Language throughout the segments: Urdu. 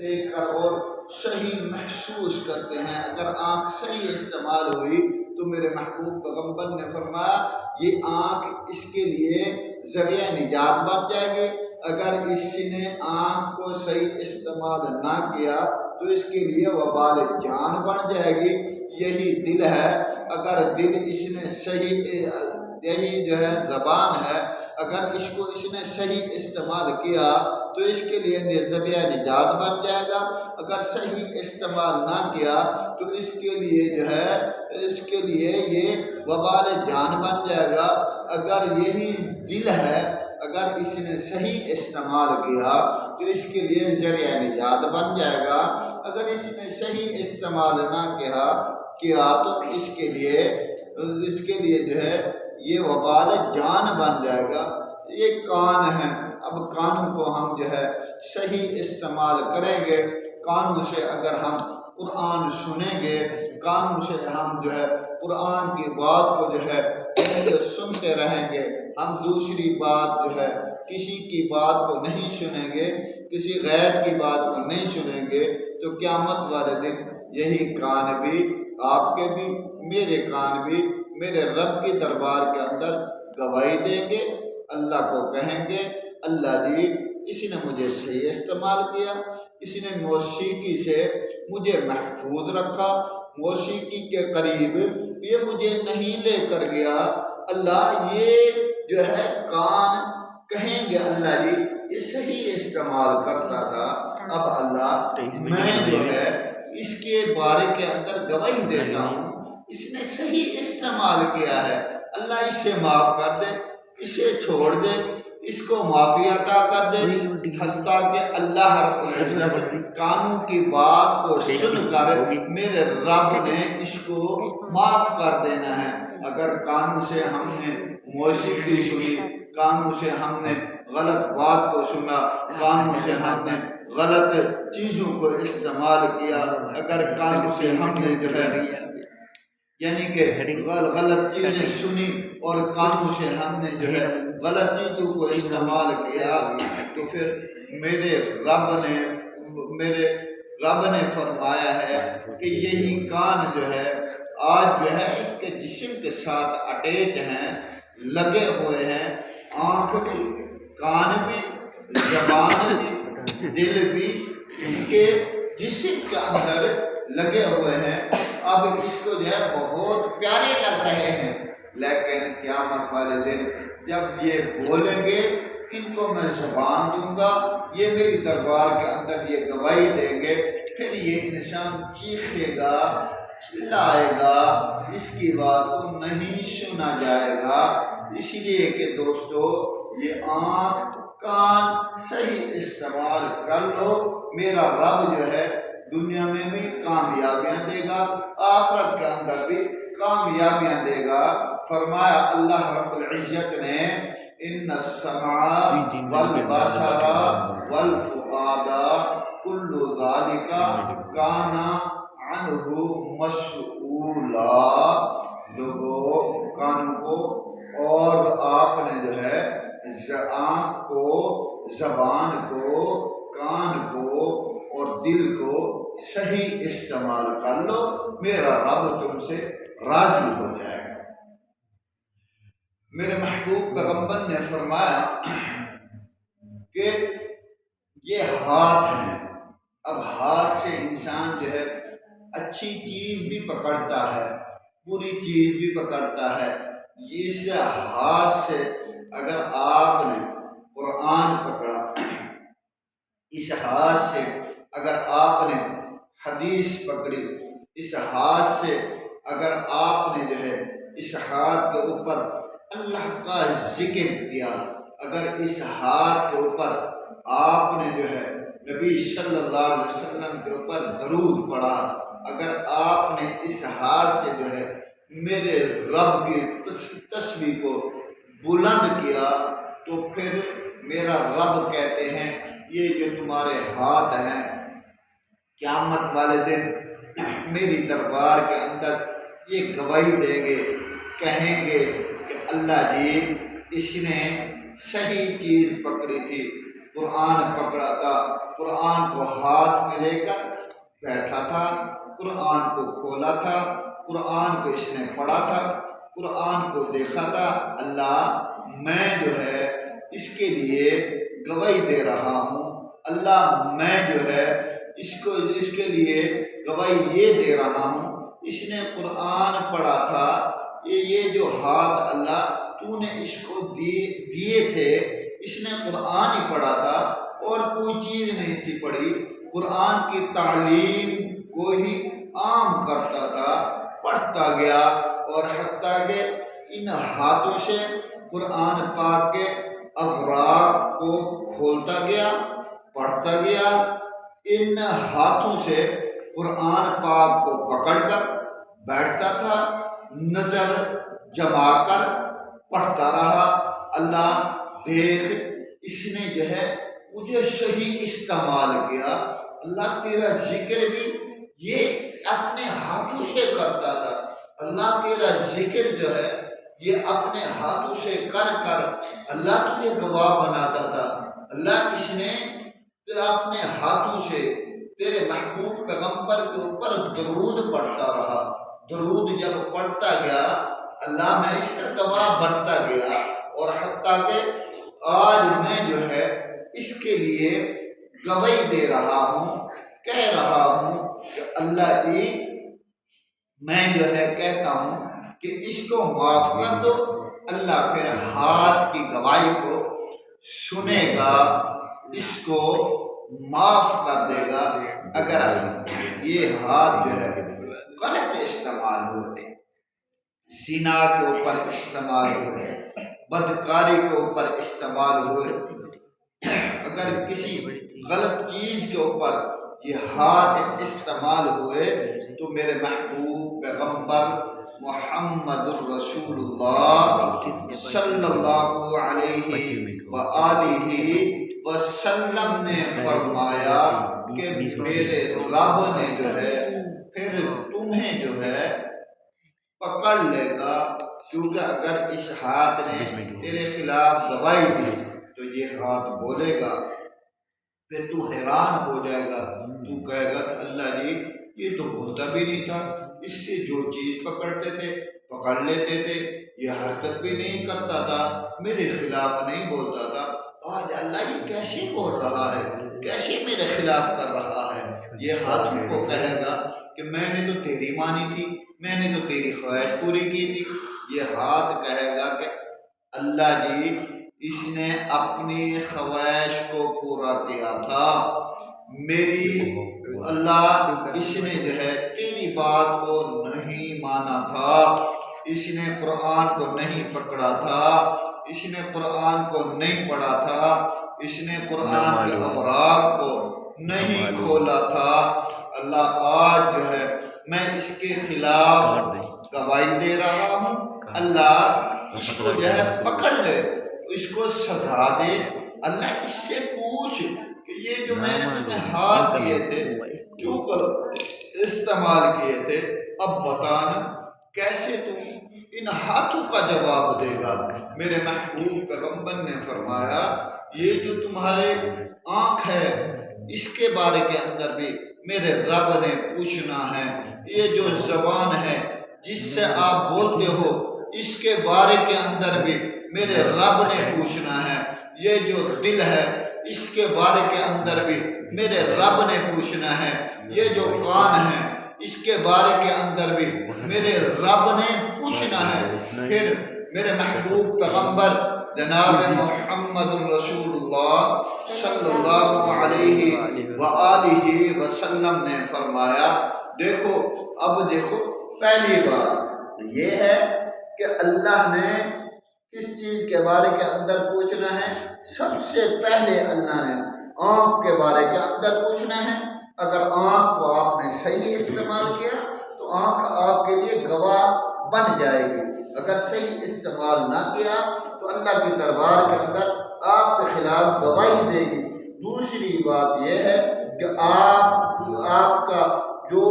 دیکھ کر اور صحیح محسوس کرتے ہیں۔ اگر آنکھ صحیح استعمال ہوئی تو میرے محبوب پیغمبر نے فرمایا یہ آنکھ اس کے لیے ذریعہ نجات بن جائے گی۔ اگر اس نے آنکھ کو صحیح استعمال نہ کیا تو اس کے لیے وبال جان بن جائے گی۔ یہی دل ہے، اگر دل اس نے صحیح، یہی جو ہے زبان ہے، اگر اس کو اس نے صحیح استعمال کیا تو اس کے لیے ذریعہ نجات بن جائے گا۔ اگر صحیح استعمال نہ کیا تو اس کے لیے جو ہے اس کے لیے یہ وبال جان بن جائے گا۔ اگر یہی دل ہے، اگر اس نے صحیح استعمال کیا تو اس کے لیے ذریعہ نجات بن جائے گا۔ اگر اس نے صحیح استعمال نہ کیا تو اس کے لیے جو ہے یہ وبال جان بن جائے گا۔ یہ کان ہیں، اب کانوں کو ہم جو ہے صحیح استعمال کریں گے۔ کانوں سے اگر ہم قرآن سنیں گے، کانوں سے ہم جو ہے قرآن کی بات کو جو ہے سنتے رہیں گے، ہم دوسری بات جو ہے کسی کی بات کو نہیں سنیں گے، کسی غیر کی بات کو نہیں سنیں گے، تو قیامت والے دن یہی کان بھی، آپ کے بھی، میرے کان بھی میرے رب کے دربار کے اندر گواہی دیں گے۔ اللہ کو کہیں گے اللہ جی اس نے مجھے صحیح استعمال کیا، اس نے موسیقی سے مجھے محفوظ رکھا، موسیقی کے قریب یہ مجھے نہیں لے کر گیا۔ اللہ یہ جو ہے کان کہیں گے اللہ جی یہ صحیح استعمال کرتا تھا، اب اللہ میں جو ہے اس کے بارے کے اندر گواہی دیتا ہوں اس نے صحیح استعمال کیا ہے۔ اللہ اسے معاف کر دے، اسے چھوڑ دے، اس کو معافی عطا کر دے، حتیٰ کہ اللہ رب العزت کانوں کی بات کو سن کر میرے رب نے اس کو معاف کر دینا ہے۔ اگر کانوں سے ہم نے موسیقی سنی، کانوں سے ہم نے غلط بات کو سنا، کانوں سے ہم نے غلط چیزوں کو استعمال کیا، اگر کانوں سے ہم نے جو ہے یعنی کہ غلط چیزیں سنی اور کانوں سے ہم نے جو ہے غلط چیزوں کو استعمال کیا، تو پھر میرے رب نے فرمایا ہے کہ یہی کان جو ہے آج جو ہے اس کے جسم کے ساتھ اٹیچ ہیں، لگے ہوئے ہیں، آنکھ بھی، کان بھی، زبان بھی، دل بھی اس کے جسم کے اندر لگے ہوئے ہیں۔ اب اس کو جو ہے بہت پیارے لگ رہے ہیں، لیکن قیامت والے دن جب یہ بولیں گے ان کو میں زبان دوں گا، یہ میری دربار کے اندر یہ گواہی دیں گے، پھر یہ انسان چیخے گا، چلائے گا، اس کی بات کو نہیں سنا جائے گا۔ اس لیے کہ دوستو یہ آنکھ کان صحیح استعمال کر لو، میرا رب جو ہے دنیا میں بھی کامیابیاں دے گا، آخرت کے اندر بھی کامیابیاں دے گا۔ فرمایا اللہ رب العزت نے ان السمع والبصر والفؤاد کل ذالک کان عنہ مسئولا۔ لوگوں کانوں کو اور آپ نے جو ہے آنکھ کو، زبان کو، کان کو اور دل کو صحیح استعمال کر لو، میرا رب تم سے راضی ہو جائے گا۔ میرے محبوب پیغمبر نے فرمایا کہ یہ ہاتھ ہیں، اب ہاتھ سے انسان جو ہے اچھی چیز بھی پکڑتا ہے، بری چیز بھی پکڑتا ہے۔ اس ہاتھ سے اگر آپ نے قرآن پکڑا، اس ہاتھ سے اگر آپ نے حدیث پکڑی، اس ہاتھ سے اگر آپ نے جو ہے اس ہاتھ کے اوپر اللہ کا ذکر کیا، اگر اس ہاتھ کے اوپر آپ نے جو ہے نبی صلی اللہ علیہ وسلم کے اوپر درود پڑھا، اگر آپ نے اس ہاتھ سے جو ہے میرے رب کی تسبیح کو بلند کیا، تو پھر میرا رب کہتے ہیں یہ جو تمہارے ہاتھ ہیں قیامت والے دن میری دربار کے اندر یہ گواہی دیں گے، کہیں گے کہ اللہ جی اس نے صحیح چیز پکڑی تھی، قرآن پکڑا تھا، قرآن کو ہاتھ میں لے کر بیٹھا تھا، قرآن کو کھولا تھا، قرآن کو اس نے پڑھا تھا، قرآن کو دیکھا تھا۔ اللہ میں جو ہے اس کے لیے گواہی دے رہا ہوں، اللہ میں جو ہے اس کے لیے گواہی یہ دے رہا ہوں، اس نے قرآن پڑھا تھا، یہ جو ہاتھ اللہ تو نے اس کو دیے تھے، اس نے قرآن ہی پڑھا تھا اور کوئی چیز نہیں تھی پڑھی، قرآن کی تعلیم کو ہی عام کرتا تھا، پڑھتا گیا، اور حتیٰ کہ ان ہاتھوں سے قرآن پاک کے افراد کو کھولتا گیا، پڑھتا گیا، ان ہاتھوں سے قرآن پاک کو پکڑ کر بیٹھتا تھا، نظر جما کر پڑھتا رہا۔ اللہ دیکھ اس نے جو ہے مجھے صحیح استعمال کیا، اللہ تیرا ذکر بھی یہ اپنے ہاتھوں سے کرتا تھا، اللہ تیرا ذکر جو ہے یہ اپنے ہاتھوں سے کر کر اللہ تجھے گواہ بناتا تھا۔ اللہ اس نے اپنے ہاتھوں سے تیرے محبوب پیغمبر کے اوپر درود پڑھتا رہا، درود جب پڑھتا گیا اللہ میں اس کا گواہ بنتا گیا، اور حتیٰ کہ آج میں جو ہے اس کے لیے گواہی دے رہا ہوں، کہہ رہا ہوں کہ اللہ کی میں جو ہے کہتا ہوں کہ اس کو معاف کر دو، اللہ پھر ہاتھ کی گواہی کو سنے گا، اس کو معاف کر دے گا۔ اگر یہ ہاتھ جو ہے غلط استعمال ہوئے، زنا کے اوپر استعمال ہوئے، بدکاری کے اوپر استعمال ہوئے، اگر کسی غلط چیز کے اوپر یہ ہاتھ استعمال ہوئے تو میرے محبوب پیغمبر محمد الرسول اللہ صلی اللہ علیہ وآلہ وسلم نے فرمایا کہ میرے رب نے جو ہے پھر تمہیں جو ہے پکڑ لے گا، کیونکہ اگر اس ہاتھ نے تیرے خلاف گواہی دی تو یہ ہاتھ بولے گا، پھر تو حیران ہو جائے گا، تو کہے گا کہ اللہ جی یہ تو بولتا بھی نہیں تھا، اس سے جو چیز پکڑتے تھے پکڑ لیتے تھے، یہ حرکت بھی نہیں کرتا تھا، میرے خلاف نہیں بولتا تھا، آج اللہ یہ کیسے بول رہا ہے، کیسے میرے خلاف کر رہا ہے۔ یہ ہاتھ کو کہے گا کہ میں نے تو تیری مانی تھی، میں نے تو تیری خواہش پوری کی تھی۔ یہ ہاتھ کہے گا کہ اللہ جی اس نے اپنی خواہش کو پورا کیا تھا، میری اللہ اس نے جو ہے تیری بات کو نہیں مانا تھا، اس نے قرآن کو نہیں پکڑا تھا، اس نے قرآن کو نہیں پڑھا تھا، اس نے قرآن کے اوراق کو نہیں کھولا تھا۔ اللہ آج جو ہے میں اس کے خلاف گواہی دے رہا ہوں، اللہ اس کو جو ہے پکڑ لے، اس کو سزا دے۔ اللہ اس سے پوچھ کہ یہ جو میں نے تمہیں ہاتھ دیے تھے کیوں استعمال کیے تھے، اب بتانا کیسے تم ان ہاتھوں کا جواب دے گا۔ میرے محبوب پیغمبر نے فرمایا یہ جو تمہارے آنکھ ہے اس کے بارے کے اندر بھی میرے رب نے پوچھنا ہے، یہ جو زبان ہے جس سے آپ بولتے ہو اس کے بارے کے اندر بھی میرے رب نے پوچھنا ہے، یہ جو دل ہے اس کے بارے کے اندر بھی میرے رب نے پوچھنا ہے، یہ جو کان ہے اس کے بارے کے اندر بھی میرے رب نے پوچھنا ہے۔ پھر میرے محبوب پیغمبر جناب محمد الرسول اللہ صلی اللہ علیہ وآلہ وسلم نے فرمایا دیکھو، اب دیکھو پہلی بات یہ ہے کہ اللہ نے کس چیز کے بارے کے اندر پوچھنا ہے، سب سے پہلے اللہ نے آنکھ کے بارے کے اندر پوچھنا ہے۔ اگر آنکھ کو آپ نے صحیح استعمال کیا تو آنکھ آپ کے لیے گواہ بن جائے گی، اگر صحیح استعمال نہ کیا تو اللہ کے دربار کے اندر آپ کے خلاف گواہی دے گی۔ دوسری بات یہ ہے کہ آپ کا جو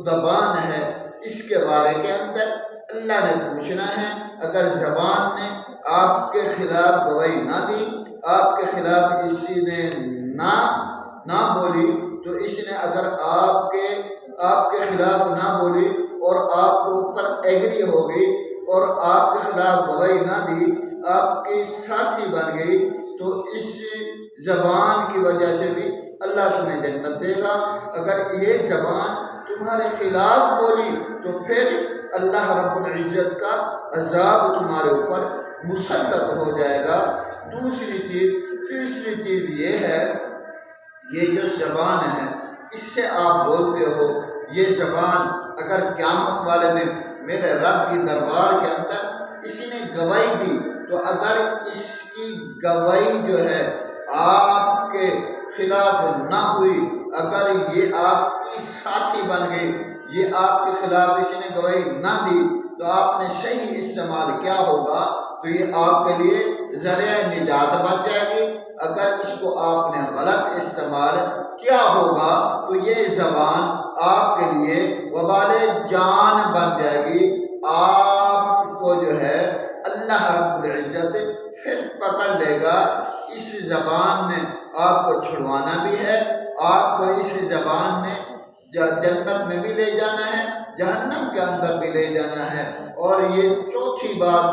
زبان ہے اس کے بارے کے اندر اللہ نے پوچھنا ہے، اگر زبان نے آپ کے خلاف گواہی نہ دی آپ کے خلاف اسی نے نہ بولی تو اس نے اگر آپ کے خلاف نہ بولی اور آپ کے اوپر ایگری ہو گئی اور آپ کے خلاف گواہی نہ دی، آپ کی ساتھی بن گئی، تو اس زبان کی وجہ سے بھی اللہ تمہیں جنت دے گا۔ اگر یہ زبان تمہارے خلاف بولی تو پھر اللہ رب العزت کا عذاب تمہارے اوپر مسلط ہو جائے گا۔ تیسری چیز یہ ہے، یہ جو زبان ہے اس سے آپ بولتے ہو، یہ زبان اگر قیامت والے دن میرے رب کی دربار کے اندر اسی نے گواہی دی، تو اگر اس کی گواہی جو ہے آپ کے خلاف نہ ہوئی، اگر یہ آپ کی ساتھی بن گئی، یہ آپ کے خلاف اسی نے گواہی نہ دی، تو آپ نے صحیح استعمال کیا ہوگا تو یہ آپ کے لیے ذریعہ نجات بن جائے گی۔ اگر اس کو آپ نے غلط استعمال کیا ہوگا تو یہ زبان آپ کے لیے وبال جان بن جائے گی۔ آپ کو جو ہے اللہ رب العزت پھر پکڑ لے گا۔ اس زبان نے آپ کو چھڑوانا بھی ہے، آپ کو اس زبان نے جنت میں بھی لے جانا ہے، جہنم کے اندر بھی لے جانا ہے۔ اور یہ چوتھی بات